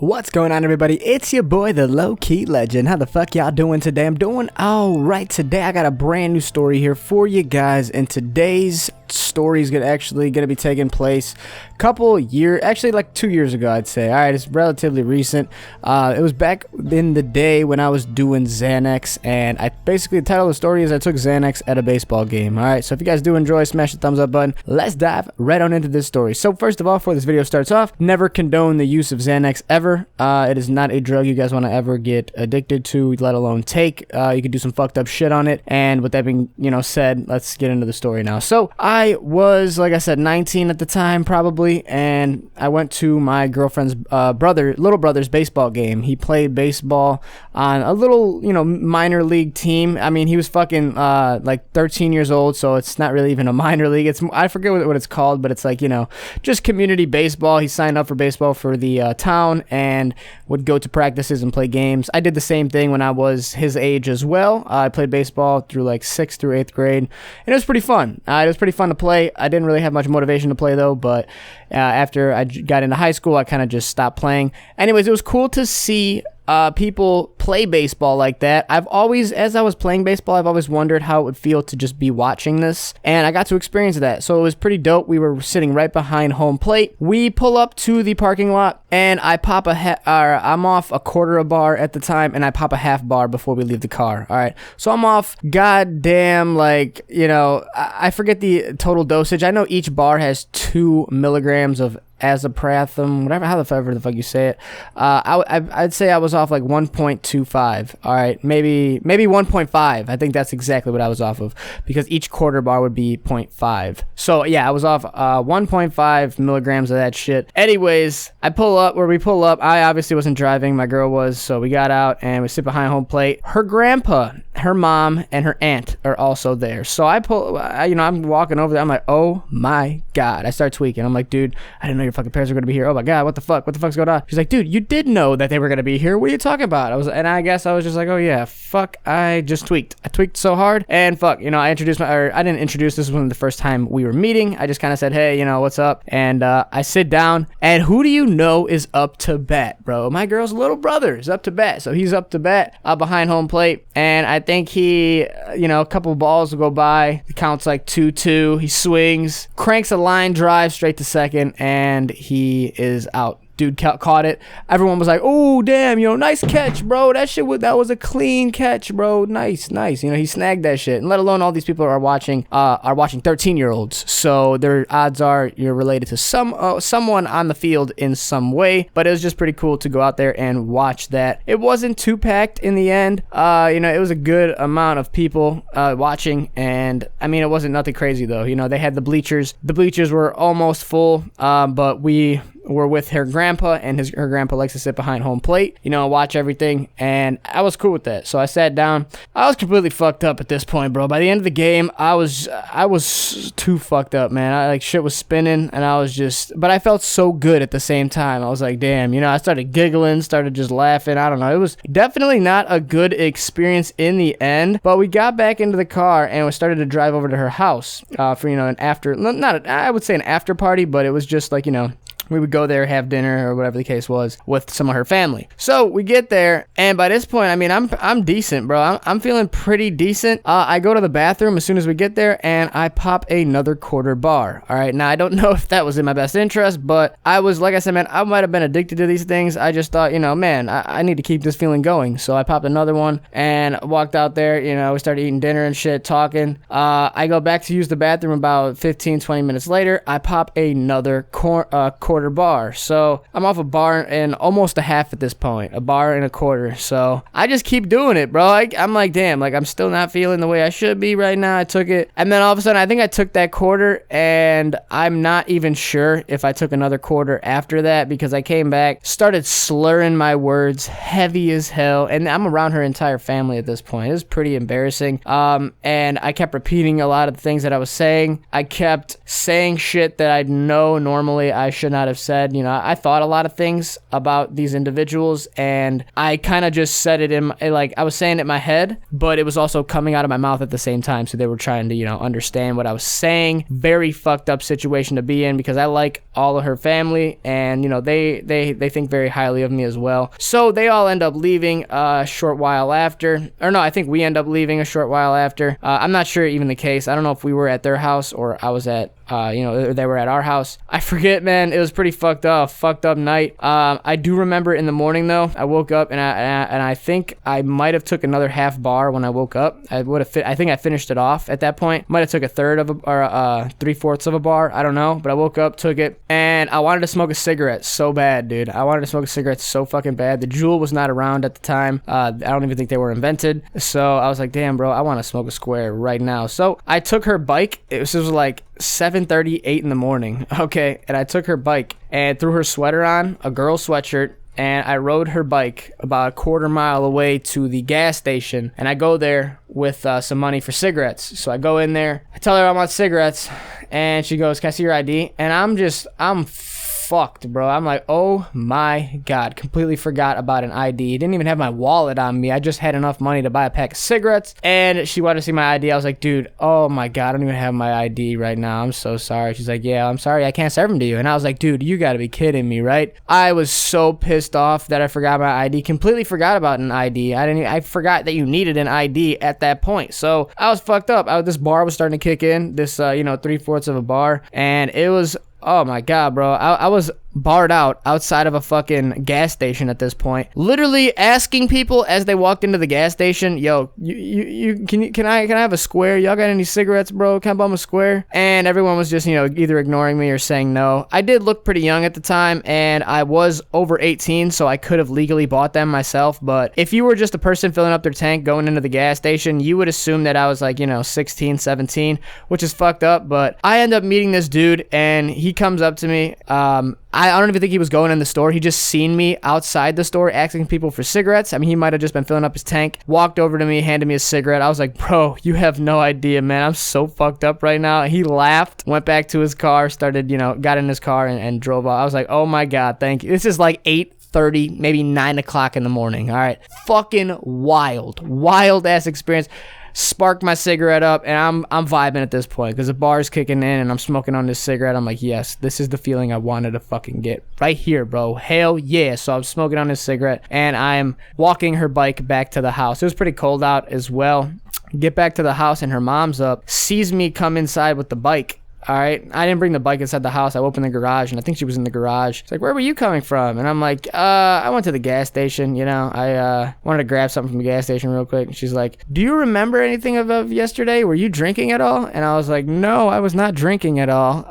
What's going on, everybody? It's your boy, the Low-Key Legend. How the fuck y'all doing today? I'm doing all right today. I got a brand new story here for you guys, and today's story is gonna be taking place actually like 2 years ago, I'd say. All right, it's relatively recent. It was back in the day when I was doing XANAX, and basically the title of the story is I took XANAX at a baseball game. All right, so if you guys do enjoy, smash the thumbs up button. Let's dive right on into this story. So first of all, before this video starts off, never condone the use of XANAX ever. It is not a drug you guys want to ever get addicted to, let alone take. You could do some fucked up shit on it. And with that being, said, let's get into the story now. So I was, like I said, 19 at the time, probably, and I went to my girlfriend's little brother's baseball game. He played baseball on a little, minor league team. I mean, he was fucking like 13 years old, so it's not really even a minor league. I forget what it's called, but it's like, just community baseball. He signed up for baseball for the town and would go to practices and play games. I did the same thing when I was his age as well. I played baseball through like 6th through 8th grade, and it was pretty fun. It was pretty fun to play. I didn't really have much motivation to play though, but after I got into high school, I kind of just stopped playing. Anyways, it was cool to see people play baseball like that. As I was playing baseball, I've always wondered how it would feel to just be watching this, and I got to experience that. So it was pretty dope. We were sitting right behind home plate. We pull up to the parking lot, and I pop I'm off a quarter a bar at the time, and I pop a half bar before we leave the car. All right, so I'm off goddamn, I forget the total dosage. I know each bar has 2 milligrams of azapratham, however the fuck you say it. I'd say I was off like 1.25. All right, maybe 1.5. I think that's exactly what I was off of, because each quarter bar would be 0.5. So yeah, I was off 1.5 milligrams of that shit. Anyways, we pull up. I obviously wasn't driving, my girl was, so we got out and we sit behind home plate. Her grandpa, her mom, and her aunt are also there. So I'm walking over there. I'm like, oh my god. I start tweaking. I'm like, dude, I didn't know your fucking parents were gonna be here. Oh my god, what the fuck's going on? She's like, dude, you did know that they were gonna be here. What are you talking about? I guess I was just like, oh yeah, fuck, I just tweaked. I tweaked so hard, and fuck, I didn't introduce, this was the first time we were meeting. I just kind of said, hey, what's up? And I sit down, and who do you know is up to bat, bro? My girl's little brother is up to bat. So he's up to bat behind home plate, and I think he, a couple balls will go by. The count's like 2-2. He swings, cranks a line drive straight to second, and he is out. Dude caught it. Everyone was like, oh damn, nice catch, bro. That was a clean catch, bro. Nice. He snagged that shit. And let alone all these people are watching 13-year-olds. So their odds are you're related to someone on the field in some way. But it was just pretty cool to go out there and watch that. It wasn't too packed in the end. It was a good amount of people watching, and I mean, it wasn't nothing crazy though. They had the bleachers. The bleachers were almost full, but we were with her grandpa, and her grandpa likes to sit behind home plate, watch everything, and I was cool with that. So I sat down. I was completely fucked up at this point, bro. By the end of the game, I was too fucked up, man. Shit was spinning, and but I felt so good at the same time. I was like, damn, I started giggling, started just laughing. I don't know. It was definitely not a good experience in the end, but we got back into the car and we started to drive over to her house for, an after, I would say an after party, but it was just like, we would go there, have dinner, or whatever the case was, with some of her family. So we get there, and by this point, I mean, I'm decent, bro. I'm feeling pretty decent. I go to the bathroom as soon as we get there, and I pop another quarter bar. All right, now I don't know if that was in my best interest, but like I said, man, I might have been addicted to these things. I just thought, man, I need to keep this feeling going. So I popped another one and walked out there. We started eating dinner and shit, talking. I go back to use the bathroom about 15-20 minutes later. I pop another quarter bar. So I'm off a bar and almost a half at this point, a bar and a quarter. So I just keep doing it, bro. I'm like, damn, I'm still not feeling the way I should be right now. I took it, and then all of a sudden I think I took that quarter, and I'm not even sure if I took another quarter after that, because I came back, started slurring my words heavy as hell, and I'm around her entire family at this point. It was pretty embarrassing. And I kept repeating a lot of the things that I was saying. I kept saying shit that I know normally I should not have have said. You know, I thought a lot of things about these individuals, and I kind of just said it in my, like, I was saying it in my head, but it was also coming out of my mouth at the same time, so they were trying to, you know, understand what I was saying. Very fucked up situation to be in, because I like all of her family, and, you know, they think very highly of me as well. So they all end up leaving a short while after, or no, I think we end up leaving a short while after. I'm not sure even the case. I don't know if we were at their house or I was at, you know, they were at our house. I forget, man. It was pretty fucked up night. I do remember in the morning though, I woke up and I think I might have took another half bar when I woke up. I think I finished it off at that point. Might have took a third of or 3/4 of a bar. I don't know, but I woke up, took it, and I wanted to smoke a cigarette so bad, dude. I wanted to smoke a cigarette so fucking bad. The Juul was not around at the time. I don't even think they were invented. So I was like, damn, bro, I want to smoke a square right now. So I took her bike. It was like 7:30, 8 in the morning. Okay, and I took her bike and threw her sweater on, a girl sweatshirt, and I rode her bike about a quarter mile away to the gas station, and I go there with some money for cigarettes. So I go in there, I tell her I want cigarettes, and she goes, "Can I see your ID?" And I'm fucked, bro. I'm like, oh my god, completely forgot about an ID. Didn't even have my wallet on me. I just had enough money to buy a pack of cigarettes, and she wanted to see my ID. I was like, dude, oh my god, I don't even have my ID right now. I'm so sorry. She's like, yeah, I'm sorry, I can't serve them to you. And I was like, dude, you gotta be kidding me, right? I was so pissed off that I forgot my ID. Completely forgot about an ID. I forgot that you needed an ID at that point. So I was fucked up. This bar was starting to kick in, this you know, 3/4 of a bar, and it was, oh my god, bro. I was barred out outside of a fucking gas station at this point, literally asking people as they walked into the gas station, yo, can I have a square? Y'all got any cigarettes, bro? Can I bum a square? And everyone was just, you know, either ignoring me or saying no. I did look pretty young at the time, and I was over 18, so I could have legally bought them myself. But if you were just a person filling up their tank going into the gas station, you would assume that I was like, you know, 16, 17, which is fucked up. But I end up meeting this dude, and he comes up to me. I don't even think he was going in the store. He just seen me outside the store asking people for cigarettes. I mean, he might have just been filling up his tank, walked over to me, handed me a cigarette. I was like, bro, you have no idea, man. I'm so fucked up right now. He laughed, went back to his car, started, you know, got in his car and drove off. I was like, oh my god, thank you. This is like 8:30, maybe 9 o'clock in the morning. All right. Fucking wild ass experience. Sparked my cigarette up, and I'm vibing at this point because the bar's kicking in and I'm smoking on this cigarette. I'm like, yes, this is the feeling I wanted to fucking get right here, bro. Hell yeah. So I'm smoking on this cigarette, and I'm walking her bike back to the house. It was pretty cold out as well. Get back to the house, and her mom's up, sees me come inside with the bike. All right, I didn't bring the bike inside the house. I opened the garage, and I think she was in the garage. She's like, where were you coming from? And I'm like, I went to the gas station, you know. I wanted to grab something from the gas station real quick. And she's like, do you remember anything of yesterday? Were you drinking at all? And I was like, no, I was not drinking at all.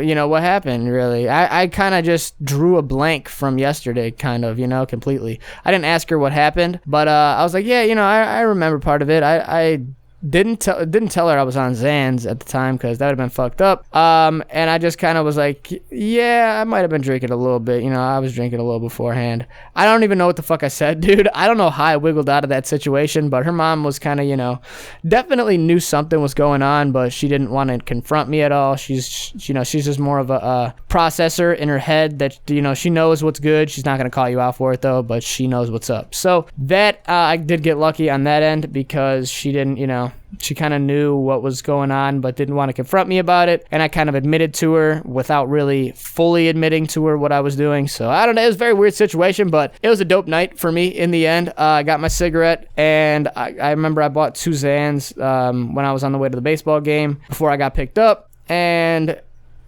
You know, what happened, really? I kind of just drew a blank from yesterday, kind of, you know, completely. I didn't ask her what happened, but I was like, yeah, you know, I remember part of it. I didn't tell her I was on Xans at the time, because that would have been fucked up. And I just kind of was like, yeah, I might have been drinking a little bit. You know, I was drinking a little beforehand. I don't even know what the fuck I said, dude. I don't know how I wiggled out of that situation, but her mom was kind of, you know, definitely knew something was going on, but she didn't want to confront me at all. She's, you know, she's just more of a processor in her head that, you know, she knows what's good. She's not going to call you out for it, though, but she knows what's up. So that, I did get lucky on that end, because she didn't, you know, she kind of knew what was going on but didn't want to confront me about it, and I kind of admitted to her without really fully admitting to her what I was doing. So I don't know, it was a very weird situation, but it was a dope night for me in the end. I got my cigarette, and I remember I bought 2 Xans when I was on the way to the baseball game before I got picked up, and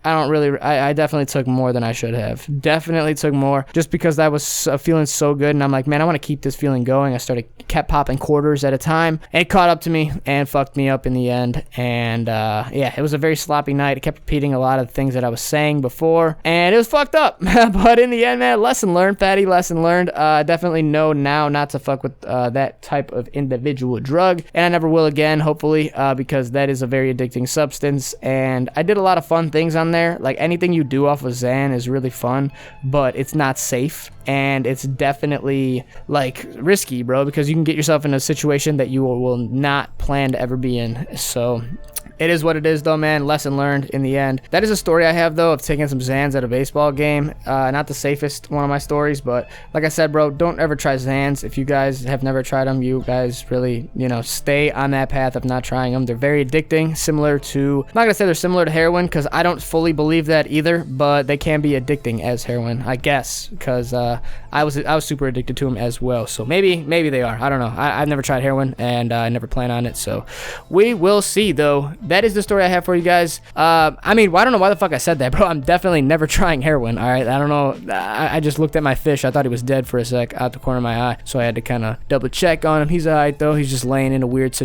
I definitely took more than I should have. Definitely took more, just because I was feeling so good, and I'm like, man, I want to keep this feeling going. I kept popping quarters at a time, and it caught up to me and fucked me up in the end. And yeah, it was a very sloppy night. It kept repeating a lot of things that I was saying before, and it was fucked up. But in the end, man, lesson learned, fatty, lesson learned. Definitely know now not to fuck with that type of individual drug, and I never will again, hopefully, because that is a very addicting substance. And I did a lot of fun things on there. Like, anything you do off of Xan is really fun, but it's not safe. and it's definitely like risky, bro, because you can get yourself in a situation that you will not plan to ever be in. So it is what it is, though, man. Lesson learned in the end. That is a story I have, though, of taking some Xans at a baseball game. Not the safest one of my stories, but like I said, bro, don't ever try Xans. If you guys have never tried them, you guys really, you know, stay on that path of not trying them. They're very addicting, similar to, I'm not going to say they're similar to heroin, because I don't fully believe that either, but they can be addicting as heroin, I guess, because I was super addicted to them as well. So maybe they are. I don't know. I've never tried heroin, and I never plan on it, so we will see, though. That is the story I have for you guys. I mean, I don't know why the fuck I said that, bro. I'm definitely never trying heroin, all right? I don't know. I just looked at my fish. I thought he was dead for a sec out the corner of my eye, so I had to kind of double check on him. He's all right, though. He's just laying in a weird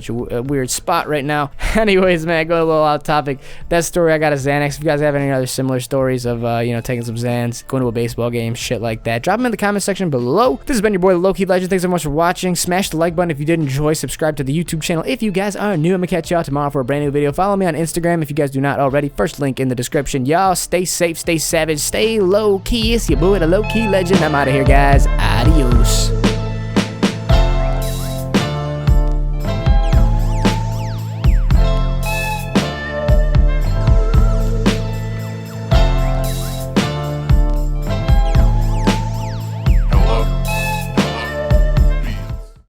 spot right now. Anyways, man, go a little off topic. That story, I got a Xanax. If you guys have any other similar stories of, you know, taking some Xans, going to a baseball game, shit like that, drop them in the comment section below. This has been your boy, LowkeyLegend. Thanks so much for watching. Smash the like button if you did enjoy. Subscribe to the YouTube channel if you guys are new. I'm gonna catch y'all tomorrow for a brand new video. Follow me on Instagram if you guys do not already. First link in the description. Y'all stay safe, stay savage, stay low key. It's your boy, the LowkeyLegend. I'm out of here, guys. Adios.